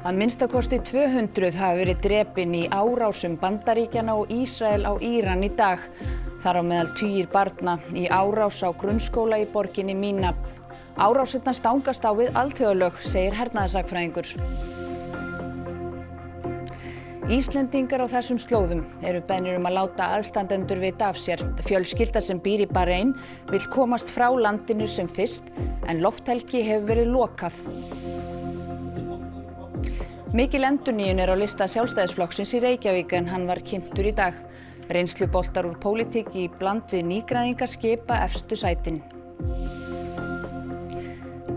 Að minnstakosti 200 hafa verið drepin í árásum Bandaríkjanna og Ísrael á Íran í dag. Þar á meðal tugir barna í árás á grunnskóla í borginni Minab. Árásirnar stangast á við alþjóðalög, segir hernaðarsakfræðingur. Íslendingar á þessum slóðum eru beðnir að láta aðstandendur vita af sér. Fjölskylda sem býr í Bahrein vill komast frá landinu sem fyrst, en lofthelgi hefur verið lokað. Mikil endurnýjun á lista Sjálfstæðisflokksins í Reykjavík en hann var kynntur í dag. Reynsluboltar úr pólitík í bland við nýgræðingar skipa efstu sætin.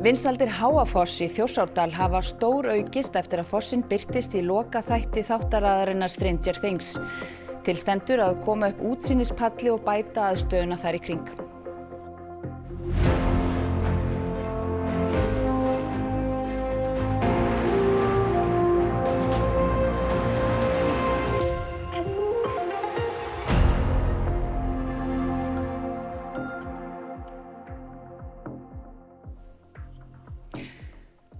Vinsældir Háafoss í Þjórsárdal hafa stóraukist eftir að fossinn birtist í lokaþætti þáttaraðarinnar Stranger Things. Til stendur að koma upp útsýnispalli og bæta aðstöðuna þar í kring.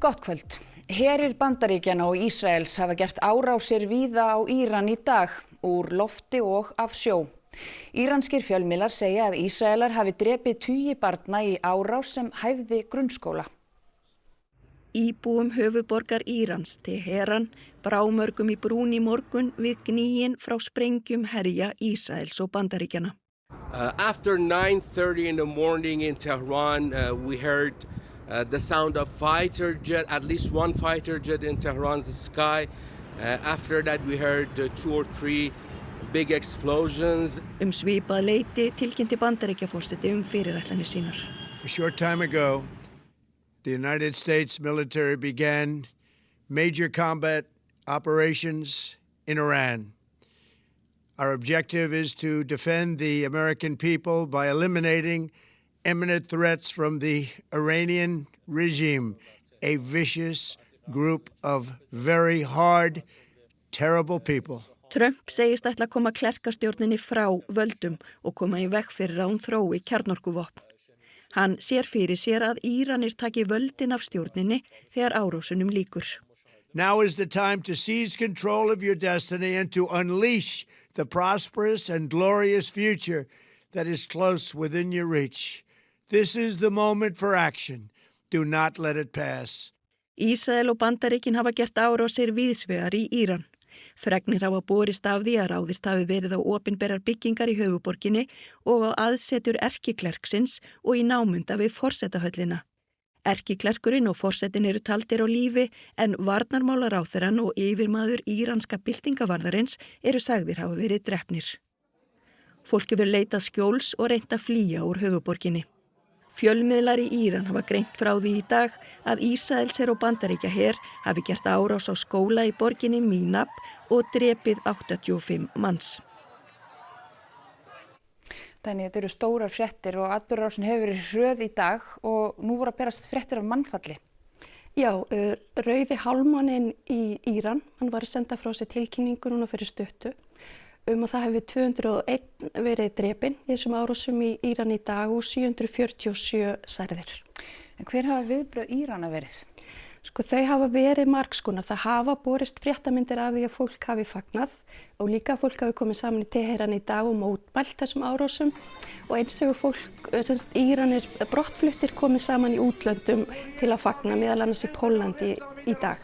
Gott kvöld. Herir Bandaríkjanna og Ísraels hafa gert árásir víða á Íran í dag, úr lofti og af sjó. Íranskir fjölmiðlar segja að Ísraelar hafi drepið tugi barna í árás sem hæfði grunnskóla. Íbúum höfuðborgar Írans, Teheran, brá mörgum í brún í morgun við gnýin frá sprengjum herja Ísraels og Bandaríkjanna. After 9:30 in the morning in Tehran, we heard the sound of fighter jet, at least one fighter jet in Tehran's sky. After that we heard 2 or 3 big explosions. Svipað leyti tilkynnti Bandaríkjaforseti fyrirætlanir sínar. A short time ago, the United States military began major combat operations in Iran. Our objective is to defend the American people by eliminating imminent threats from the Iranian regime, a vicious group of very hard, terrible people. Trump segist ætla að koma klerkastjórninni frá völdum og koma í veg fyrir að hún þrói kjarnorkuvopn. Hann sér fyrir sér að Íranir taki völdin af stjórninni þegar árásunum lýkur. Now is the time to seize control of your destiny and to unleash the prosperous and glorious future that is close within your reach. This is the moment for action. Do not let it pass. Ísrael og Bandaríkin hafa gert árásir víðsvegar í Íran. Fregnir hafa borist af því að ráðist hafi verið á opinberar byggingar í höfuðborginni og á aðsetur erkiklerksins og í námunda við forsetahöllina. Erkiklerkurinn og forsetin eru taldir á lífi en varnarmálaráðherrann og yfirmaður íranska byltingavarðarins eru sagðir hafa verið drepnir. Fólk hefur leitað skjóls og reynt að flýja úr höfuðborginni. Fjölmiðlar í Íran hafa greint frá því í dag að Ísraelsher og Bandaríkjaher hafi gert árás á skóla í borginni Minab og drepið 85 manns. Þannig þetta eru stórar fréttir og atburðarásin hefur verið hröð í dag og nú voru að berast fréttir af mannfalli. Já, Rauði hálfmáninn í Íran, hann var að senda frá sér tilkynningu núna fyrir stuttu að það hefði 201 verið drepinn í þessum árásum í Íran í dag og 747 særðir. En hver hafa viðbrögð Írana verið? Sko þau hafa verið margskonar. Það hafa borist fréttamyndir af því að fólk hafi fagnað og líka fólk hafi komið saman í Teheran í dag og mótmælt þessum árásum og eins hefur fólk, Íranir brottfluttir komið saman í útlöndum til að fagna, meðal annars í Póllandi í dag.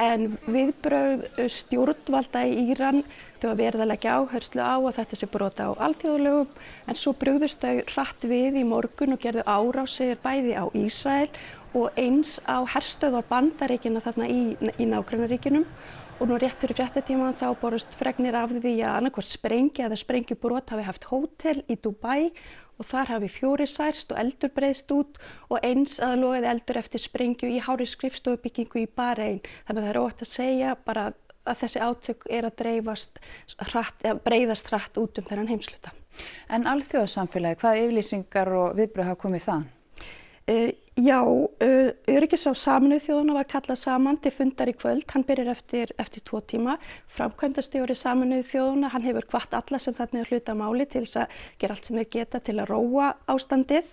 En viðbrögð stjórnvalda í Íran, þau hafa verið að leggja áherslu á að þetta sé brot á alþjóðalögum, en svo brugðust þau hratt við í morgun og gerðu árásir bæði á Ísrael og eins á herstöðvar Bandaríkjanna þarna í nágrannaríkjunum. Og nú rétt fyrir fréttatímann þá borust fregnir af því að annarkvort sprengja eða sprengjubrot hafi haft hótel í Dubai og þar hafi 4 særst og eldur breiðst út og eins að logaði eldur eftir sprengju í hárri skrifstofubyggingu í Bahrein. Þannig að það er óhætt að segja bara að þessi átök er að breiðast hratt út þennan heimshluta. En alþjóðasamfélagið, hvaða yfirlýsingar og viðbrögð hafa komið þaðan? Já, öryggisráð Sameinuðu þjóðanna var kallað saman til fundar í kvöld. Hann byrjar eftir 2 tíma. Framkvæmdastjóri Sameinuðu þjóðanna, hann hefur hvatt alla sem þarna er hluta máli til þess að gera allt sem þeir geta til að róa ástandið.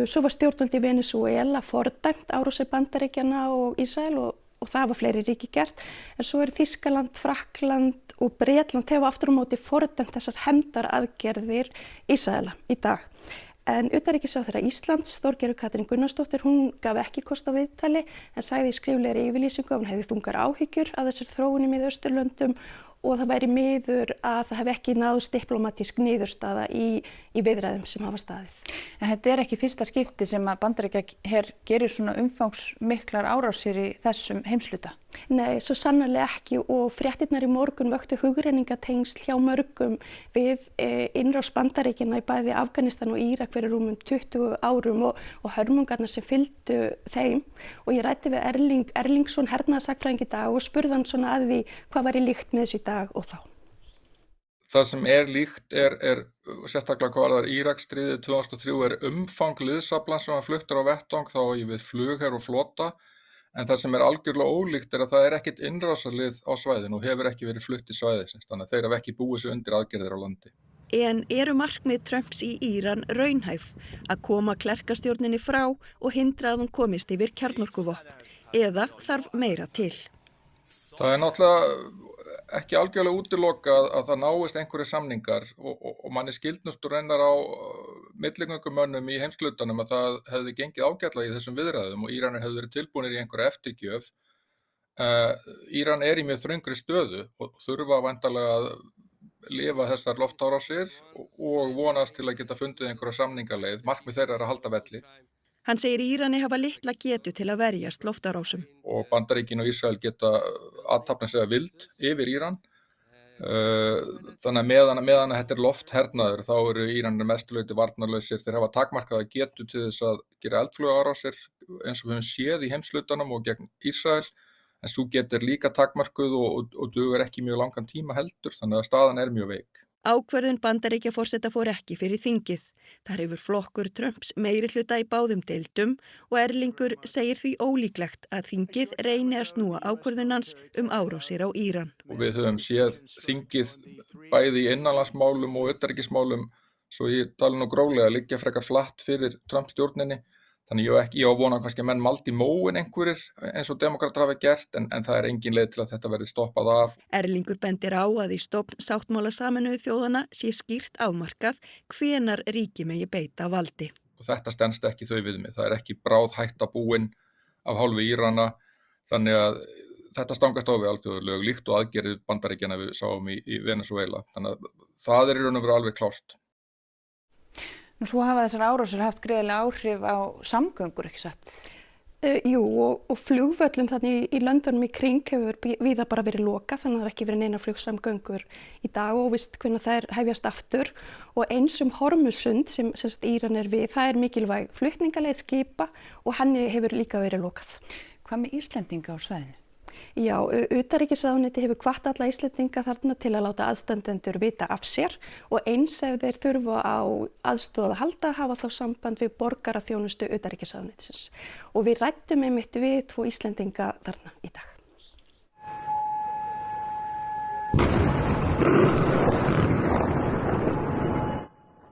Svo var stjórnvöld í Venesúela fordæmt árásir Bandaríkjanna og Ísrael og og það hafa fleiri ríki gert, en svo eru Þýskaland, Frakkland og Bretland hefa aftur á móti fordæmt þessar hefndaraðgerðir Ísraela í dag. En utanríkisráðherra Íslands, Þorgerður Katrín Gunnarsdóttir, hún gaf ekki kost á viðtali en sagði í skriflegri yfirlýsingu að hún hefði þungar áhyggjur af þessari þróun í Miðausturlöndum og það væri miður að það hefði ekki náðst diplómatísk niðurstaða í viðræðum sem hafa staðið. En þetta ekki fyrsta skipti sem að Bandaríkjaher gerir svona umfangsmiklar árásir í þessum heimshluta? Nei, svo sannarlega ekki og fréttirnar í morgun vöktu hugrenningatengsl hjá mörgum við innrás Bandaríkjanna í bæði Afganistan og Írak fyrir rúmum 20 árum og hörmungarnar sem fylgdu þeim og ég ræddi við Erlingsson, hernaðarsakfræðing í dag og spurði hann svona að því hvað væri líkt með þessu í dag og þá. Það sem líkt er sérstaklega hvað var Íraksstríðið 2003 umfang liðsaflan sem var fluttur á vettvang þá við flugher og flota. En það sem algjörlega ólíkt að það ekkert innrásarlið á svæðinu og hefur ekki verið flutt í svæðisins, þannig að þeir hafa ekki búið sig undir aðgerðir á landi. En eru markmið Trumps í Íran raunhæf að koma klerkastjórninni frá og hindra að hún komist yfir kjarnorkuvopn? Eða þarf meira til? Það náttúrulega ekki algjörlega útilokað að það náist einhverju samningar og manni skildnust og reynar á milligöngumönnum í heimshlutanum að það hefði gengið ágætlega í þessum viðræðum og Íranar hefði verið tilbúnir í einhverja eftirgjöf. Íran í mjög þröngri stöðu og þurfa væntanlega að lifa þessar loftárásir og vonast til að geta fundið einhverja samningaleið. Markmið þeirra að halda velli. Hann segir Írani hafa litla getu til að verjast loftárásum. Og Bandaríkin og Ísrael geta athafnað sig vild yfir Íran. Þannig að meðan þetta lofthernaður þá eru Íranar mestuleyti varnarlausir. Þeir hafa takmarkaða getu til þess að gera eldflugárásir eins og við höfum séð í heimshlutanum og gegn Ísrael. En svo getur líka takmarkuð og dugar ekki mjög langan tíma heldur, þannig að staðan mjög veik. Ákvörðun Bandaríkjaforseta fór ekki fyrir þingið. Þar hefur flokkur Trumps meirihluta í báðum deildum og Erlingur segir því ólíklegt að þingið reyni að snúa ákvörðunans árásir á Íran. Og við höfum séð þingið bæði í innanlandsmálum og utanríkismálum, svo ég tala nú gróflega að liggja frekar flatt fyrir Trump-stjórninni. Þannig ég á vona kannski að menn maldi móin einhverjir eins og demokratar hafa gert en það engin leið til að þetta verði stoppað af. Erlingur bendir á að í stofnsáttmála Sameinuðu þjóðanna sé skýrt afmarkað hvenar ríki megi beita valdi. Og þetta stenst ekki þau viðmið. Það ekki bráð hætta búin af hálfu Írana þannig að þetta stangast á við alþjóðalög líkt og aðgerðir Bandaríkjanna við sáum í Venezuela. Þannig að það í raun og veru alveg klárt. Svo hafa þessar árásir haft greiðlega áhrif á samgöngur, ekki satt? Jú, og flugvöllum þannig í löndunum í kring hefur víða bara verið lokað, þannig að það ekki verið neina flugsamgöngur í dag og víst hvernig þær hefjast aftur. Og eins Hormuzsund sem Íran við, það mikilvæg flutningaleið skipa og henni hefur líka verið lokað. Hvað með Íslendinga á svæðinu? Já, utanríkisráðuneyti hefur hvatt alla Íslendinga þarna til að láta aðstandendur vita af sér og eins ef þeir þurfa á aðstoð að halda hafa þá samband við borgaraþjónustu utanríkisráðuneytisins. Og við ræddum einmitt við 2 Íslendinga þarna í dag.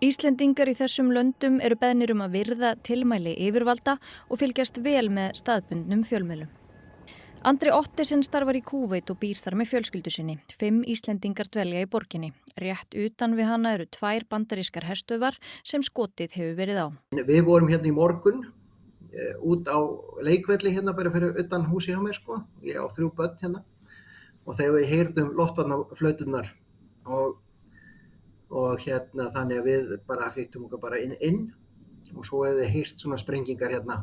Íslendingar í þessum löndum eru beðnir að virða tilmæli yfirvalda og fylgjast vel með staðbundnum fjölmiðlum. Andri Ottesen starfar í Kúveit og býr þar með fjölskyldu sinni. 5 Íslendingar dvelja í borginni. Rétt utan við hana eru 2 bandarískar herstöðvar sem skotið hefur verið á. Við vorum hérna í morgun út á leikvelli hérna bara fyrir utan húsi hjá mér sko. Ég á 3 börn hérna og þegar við heyrðum loftvarnaflauturnar og hérna þannig að við bara flýttum okkur bara inn og svo hefði heyrt svona sprengingar hérna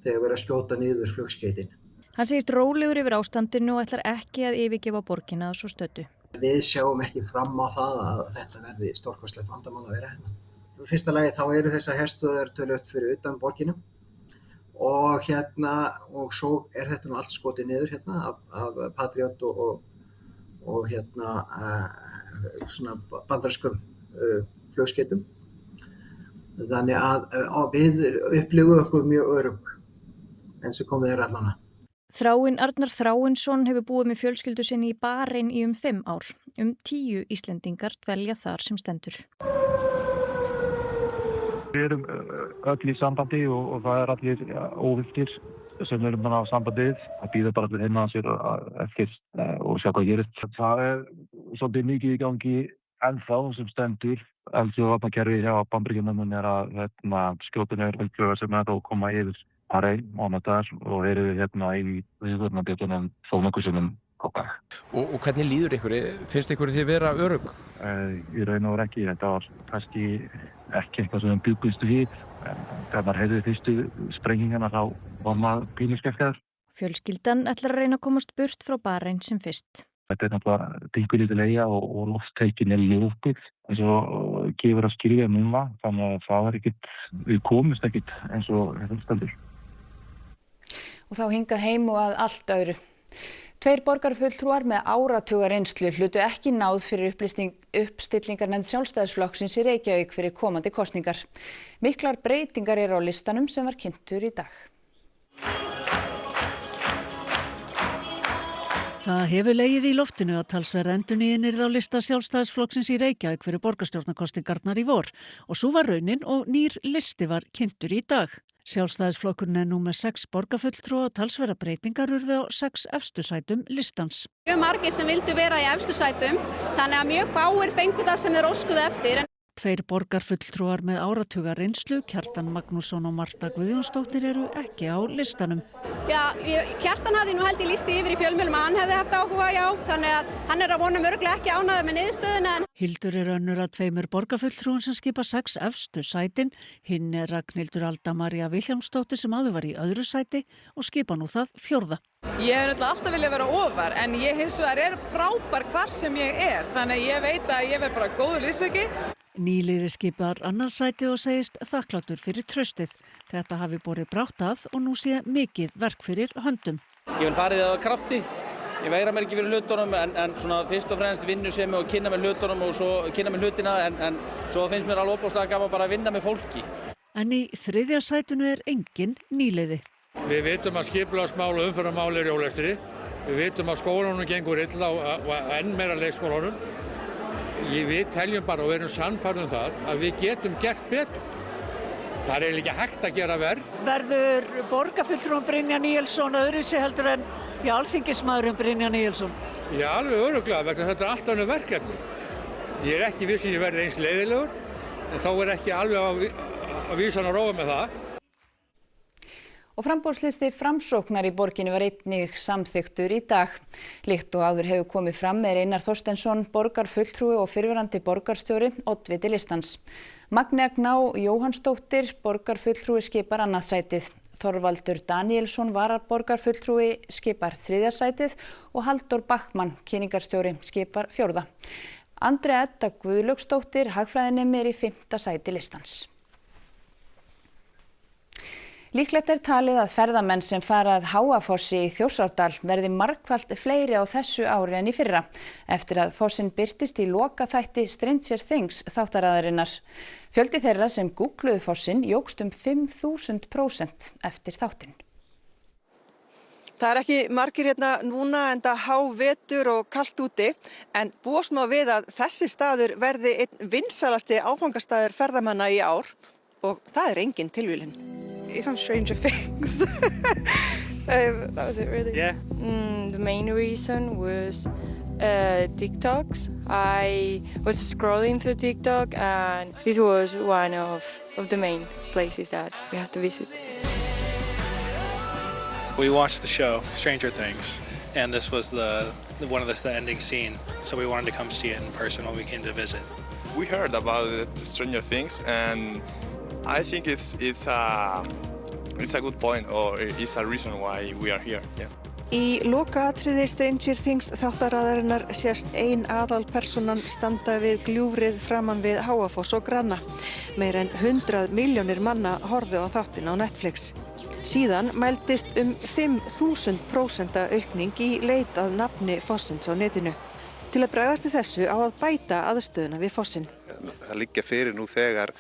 þegar við að skjóta niður flugskeytin. Hann segist rólegur yfir ástandinu og ætlar ekki að yfirgefa borgina að svo stöddu. Við sjáum ekki fram á það að þetta verði stórkostlegt vandamál að vera hérna. Í fyrsta lagi þá eru þessar herstöðvar töluvert fyrir utan borginu og svo þetta nú allt skotið niður hérna af Patriot og svona bandarískum flugskeytum. Þannig að við upplifum okkur mjög örugg eins og komið allana. Þráinn Arnar Þráinsson hefur búið með fjölskyldu sinni í Barein í 5 ár. 10 Íslendingar dvelja þar sem stendur. Við erum öll í sambandi og það allir óvilltir sem erum á sambandið. Það býður bara allir heima á sér eftir og sjá hvað gerist. Það svolítið mikið í gangi ennþá sem stendur. Eldflaugavarnarkerfið hjá Bandaríkjunum að skjótin eldflaugar sem þá koma yfir Bahrein mánudags og eru í viðvörunarbjöllunum þó nokkuð sinnum á dag. Og hvernig líður ykkur? Finnst ykkur þið vera örugg? Í raun og veru ekki. Þetta var kannski ekki eitthvað sem bjuggust við. Þegar maður heyrði fyrstu sprengingana þá var maður pínuskeftaður. Fjölskyldan ætlar að reyna að komast burt frá Bahrein sem fyrst. Þetta náttúrulega dynkulítið eyja og lofttækin ljópið eins og gefur að skilja núna. Þannig að það við komumst ekkert eins og þetta stendur. Og þá hingað heim og að allt öðru. 2 borgarfulltrúar með áratugareynslu hlutu ekki náð fyrir uppstillingarnefnd Sjálfstæðisflokksins í Reykjavík fyrir komandi kosningar. Miklar breytingar eru á listanum sem var kynntur í dag. Það hefur legið í loftinu að talsverð endurnýjun yrði á lista Sjálfstæðisflokksins í Reykjavík fyrir borgarstjórnarkosningarnar í vor og svo var raunin og nýr listi var kynntur í dag. Sjálfstæðisflokkurinn er nú með 6 borgarfulltrúa og talsverðar breytingar urðu á 6 efstu sætum listans. Mjög margir sem vildu vera í efstu sætum, þannig að mjög fáir fengu það sem þeir óskuðu eftir. 2 borgarfulltrúar með áratugareynslu, Kjartan Magnússon og Marta Guðjónsdóttir eru ekki á listanum. Já, Kjartan hafði nú held ég listi yfir í fjölmiðlum að hann hefði haft áhuga, já, þannig að hann er að vona örugglega ekki ánægður með niðurstöðuna. Hildur er önnur af 2 borgarfulltrúum sem skipa 6 efstu sætin. Hinn er Ragnhildur Alda María Vilhjálmsdóttir sem áður var í öðru sæti og skipa nú það 4. Ég hef alltaf viljað vera ofar en ég hins vegar frábær hvar sem ég þannig að ég veit að ég verð bara góður liðsauki. Nýliði skipar annars sæti og segist þakklátur fyrir traustið. Þetta hafi borið brátt að og nú sé mikið verk fyrir höndum. Ég vil fara í það á krafti. Ég veigra mér ekki fyrir hlutunum en svona fyrst og fremst vinnusemi og kynna með hlutunum og svo kynna með hlutina en svo finnst mér alveg óbúslega gaman bara að vinna með fólki. En í 3. sætinu engin nýliði. Við vitum að skipulagsmál og umferðarmál í ólestri. Við vitum að skólanum gengur illa og enn meira leikskólanum. Við teljum bara og erum sannfærð það að við getum gert betur. Það er eiginlega ekki hægt að gera verð. Verður borgarfulltrúinn Brynjar Níelsson öðruvísi heldur en alþingismaðurinn Brynjar Níelsson? Já, alveg örugglega vegna þetta er allt önnur verkefni. Ég er ekki viss að ég verði eins leiðilegur en þá er ekki alveg að vísan að róa með það. Og framboðslisti Framsóknar í borginni var einnig samþykktur í dag. Líkt og áður hefur komið fram Einar Þorsteinsson, borgarfulltrúi og fyrrverandi borgarstjóri, oddviti listans. Magnea Gná Jóhannsdóttir, borgarfulltrúi skipar annað sætið. Þorvaldur Daníelsson varaborgarfulltrúi skipar 3. sætið og Halldór Backmann, kynningarstjóri, skipar 4. Andrea Edda Guðlaugsdóttir, hagfræðinemi, í 5. sæti listans. Líklegt er talið að ferðamenn sem fara að Háafossi í Þjórsárdal verði margfalt fleiri á þessu ári en í fyrra, eftir að fossinn birtist í lokaþætti Stranger Things þáttaraðarinnar. Fjöldi þeirra sem googluðu fossinn jókst 5.000% eftir þáttinn. Það er ekki margir hérna núna enda hávetur og kalt úti, en búast má við að þessi staður verði einn vinsalasti áfangastaður ferðamanna í ár og það er engin tilviljun. It's on Stranger Things. That was it really. Yeah. The main reason was TikToks. I was scrolling through TikTok and this was one of the main places that we have to visit. We watched the show Stranger Things and this was one of the ending scene, so we wanted to come see it in person when we came to visit. We heard about Stranger Things and I think it's a good point or it's a reason why we are here. Yeah. Í lokaatriði Stranger Things þáttaraðarinnar sést ein aðalpersonan standa við gljúfrið framan við Háafoss og Granna. Meira en 100 milljónir manna horfðu á þáttin á Netflix. Síðan mældist 5.000% aukning í leit að nafni fossins á netinu. Til að bregðast við þessu á að bæta aðstöðuna við fossinn. Það liggja fyrir nú þegar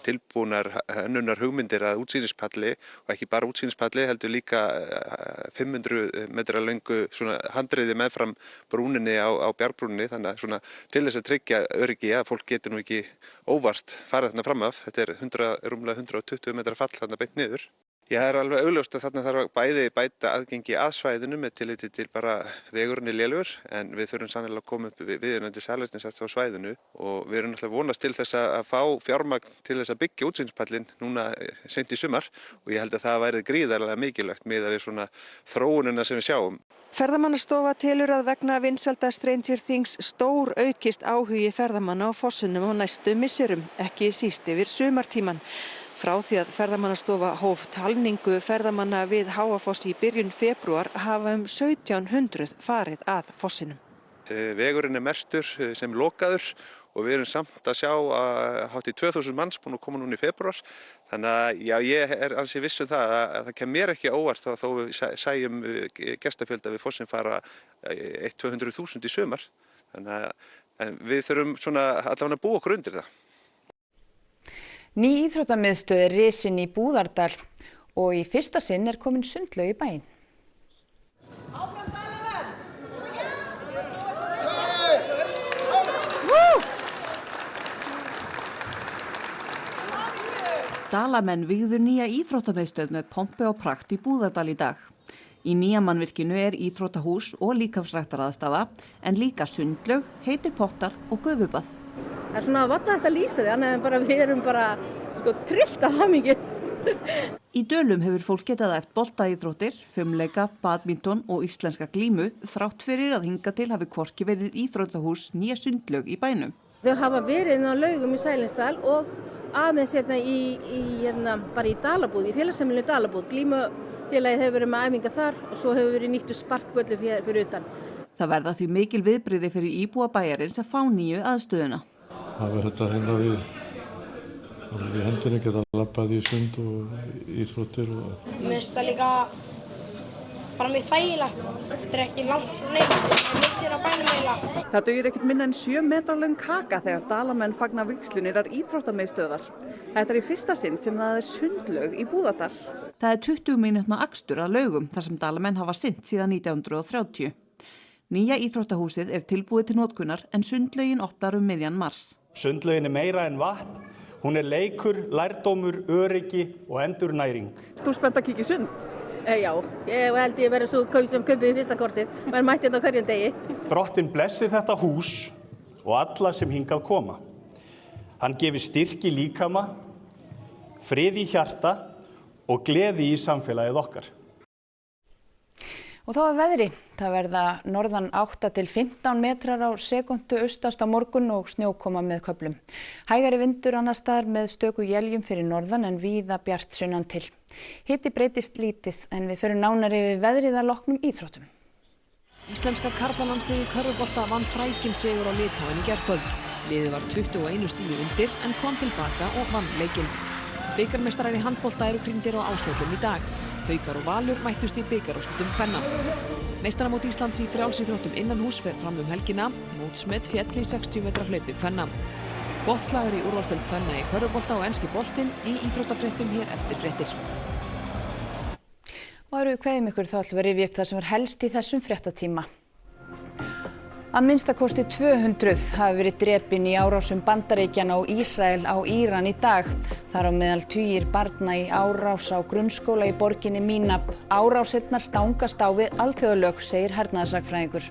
tilbúnar hönnunar hugmyndir að útsýnispalli og ekki bara útsýnispalli heldur líka 500 metra löngu handriði meðfram brúninni á bjargbrúninni, þannig að svona til þess að tryggja öryggi að fólk getur nú ekki óvart farið þarna fram af. Þetta er rúmlega 120 metra fall þarna beint niður. Já, það er alveg augljóst að þarna þarf bæði bæta aðgengi að svæðinu með tilliti til bara vegurinn er lélegur, en við þurfum sannlega að koma upp viðunandi salernisats á svæðinu og við erum alltaf vonast til þess að fá fjármagn til þess að byggja útsýnispallinn núna seint í sumar og ég held að það væri gríðarlega mikilvægt miðað við svona þróunina sem við sjáum. Ferðamannastofa telur að vegna vinsælda Stranger Things stór aukist áhugi ferðamanna á fossinum á næstu misserum, ekki síst yfir sumartíman. Frá því að Ferðamannastofa hóf talningu ferðamanna við Háafoss í byrjun febrúar hafa 1700 farið að fossinum. Vegurinn er merktur sem lokaður og við erum samt að sjá að hátt í 2000 manns búin að koma núna í febrúar. Þannig að já, ég er ansi viss um það að það kemur mér ekki óvart þó við sæjum gestafjölda við fossin fara 100-200.000 í sumar. Þannig að við þurfum svona allavega að búa okkur undir það. Ný íþróttamiðstöð er risin í Búðardal og í fyrsta sinn er komin sundlaug í bæinn. Dalamenn vígðu nýja íþróttamiðstöð með pompi og prakt í Búðardal í dag. Í nýja mannvirkinu er íþróttahús og líkamsræktaraðstaða en líka sundlaug, heitir pottar og gufubað. Það er svona varla hægt að lýsa því, annað en við erum bara trillt af hamingju. Í Dölum hefur fólk getað eftir boltaíþróttir, fimleika, badminton og íslenska glímu þrátt fyrir að hingað til hafi hvorki verið íþróttahús nýja sundlaug í bænum. Þau hafa verið á laugum í Sælingsdal og aðeins bara í Dalabúð, í félagsheimilinu Dalabúð. Glímufélagið hefur verið með æfinga þar og svo hefur verið nýttur sparkvöllu fyrir utan. Það verða því mikil viðbrigði fyrir íbúa bæjarins að fá nýju aðstöðuna. Hafa þetta við hendinni, geta labbað í sund og íþróttir. Mér finnst það líka bara mjög þægilegt. Þetta er ekki langt frá neitt, það er mikið á bænum eiginlega. Það dugir ekkert minna en 7 metra löng kaka þegar Dalamenn fagna vígslunnar íþróttamiðstöðvar. Þetta er í fyrsta sinn sem það er sundlaug í Búðardal. Það er 20 mínútna akstur að laugum þar sem Dalamenn hafa sinnt síðan 1930. Nýja íþróttahúsið er tilbúið til notkunar en sundlaugin opnar miðjan mars. Sundlaugin er meira en vatn. Hún er leikur, lærdómur, öryggi og endurnæring. Þú spennt að kíkja í sund? Já, ég held ég verið svo sem kaupið í fyrsta kortið. Maður mætti þetta á hverjum degi. Drottinn blessi þetta hús og alla sem hingað koma. Hann gefi styrk í líkama, frið í hjarta og gleði í samfélagið okkar. Og þá að veðri. Það verða norðan 8 til 15 metrar á sekúndu austast á morgun og snjókoma með köflum. Hægari vindur annars staðar með stöku éljum fyrir norðan en víða bjart sunnan til. Hiti breytist lítið en við förum nánar yfir veðrið að loknum íþróttum. Íslenska karlalandsliðið í körfubolta vann frækinn sigur á Litháen í gærkvöld. Liðið var 21 stigi undir en kom tilbaka og vann leikinn. Bikarmeistarar í handbolta eru krýndir á Ásvöllum í dag. Haukar og Valur mættust í bikarúrslitum kvenna. Meistaramót Íslands í frjálsíþróttum innanhúss fer fram helgina. Mótsmet féll í 60 metra hlaupi kvenna. Botslagur í úrvalsdeild kvenna í körfubolta og enski boltinn í íþróttafréttum hér eftir fréttir. Og eru við kveðum ykkur þá ætlum við að rifja upp það sem var helst í þessum fréttatíma. Að minnstakosti 200 hafi verið drepin í árásum Bandaríkjanna og Ísrael á Íran í dag. Þar á meðal tugir barna í árás á grunnskóla í borginni Mínab. Árásirnar stangast á við alþjóðalög, segir hernaðarsakfræðingur.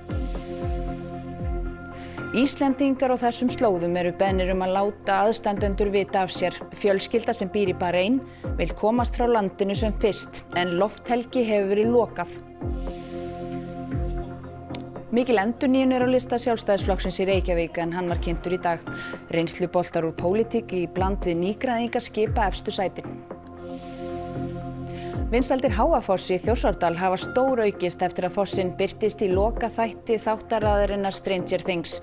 Íslendingar á þessum slóðum eru beðnir að láta aðstandendur vita af sér. Fjölskylda sem býr í Bahrein vill komast frá landinu sem fyrst, en lofthelgi hefur verið lokað. Mikil endurnýjun er á lista Sjálfstæðisflokksins í Reykjavík en hann var kynntur í dag. Reynsluboltar úr pólitík í bland við nýgræðingar skipa efstu sætin. Vinsældir Háafoss í Þjórsárdal hafa stóraukist eftir að fossinn birtist í lokaþætti þáttaraðarinnar Stranger Things.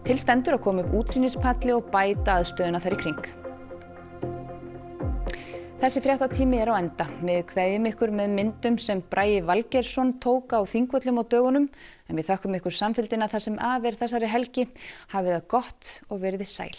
Til stendur að koma upp útsýnispalli og bæta aðstöðuna þar í kring. Þessi fréttatími er á enda. Við kveðjum ykkur með myndum sem Bragi Valgeirsson tók á Þingvöllum á dögunum, en við þökkum ykkur samfylgdina þar sem af er þessari helgi. Hafið það gott og verið sæl.